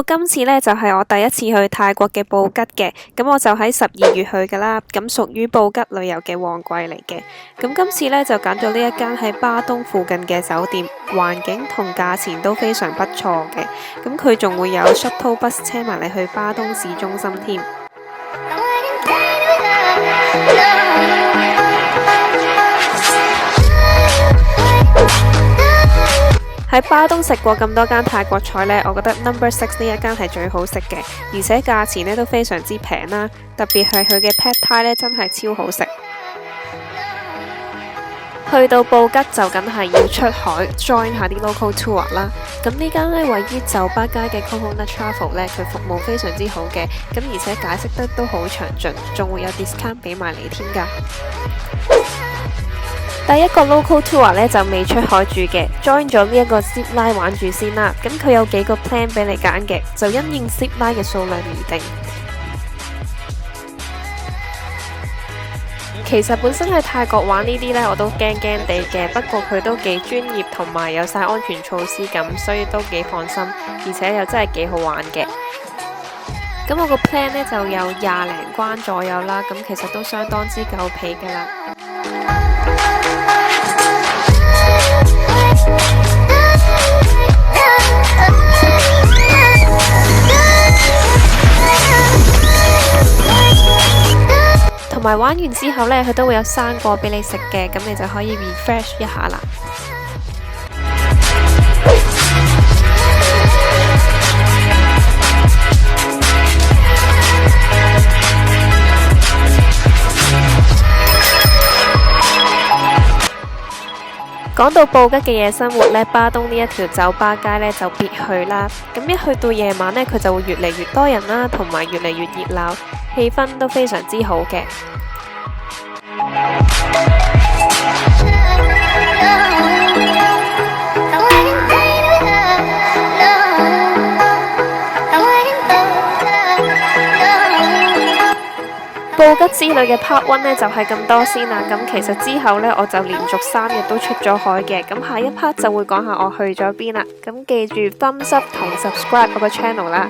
到今次呢，就係我第一次去泰國嘅布吉嘅，咁我就喺12月去㗎啦，咁屬於布吉旅遊嘅旺季嚟嘅。咁今次呢，就揀咗呢一間喺巴東附近嘅酒店，環境同價錢都非常不錯嘅。咁佢仲會有 shuttle bus 車埋你去巴東市中心添。喺巴東食過咁多間泰國菜呢，我覺得 No.6 呢一間係最好食嘅，而且價錢呢都非常之平啦，特別係佢嘅 Pad Thai 呢真係超好食。去到布吉就梗係要出海 join 下啲 local tour 啦。咁呢間呢位於酒吧街嘅 Coconut Travel 呢，佢服務非常之好嘅，咁而且解釋得都好詳盡，仲會有 discount 俾埋你添㗎。第一個 local tour 呢就未出海住嘅 ，join 咗呢一個 zip line 玩住先啦。咁佢有幾個 plan 俾你揀嘅，就因應 zip line 嘅數量而定。其實本身喺泰國玩呢啲呢，我都驚驚地嘅，不過佢都幾專業同埋有晒安全措施咁，所以都幾放心，而且又真係幾好玩嘅。咁我個 plan 呢就有20零關左右啦，咁其實都相當之夠皮㗎啦。同埋玩完之後呢，佢都會有生果俾你食嘅，咁你就可以 refresh 一下啦。講到布吉嘅夜生活呢，巴東呢一條酒吧街呢就必去啦。咁一去到夜晚呢，佢就會越嚟越多人啦，同埋越嚟越熱鬧，氣氛都非常之好嘅。布吉之旅嘅 Part 1呢就係咁多先啦，咁其實之後呢，我就連續3日都出咗海嘅，咁下一 part 就會講下我去咗邊啦，咁記住 thumbs up 同 subscribe 我個 channel 啦。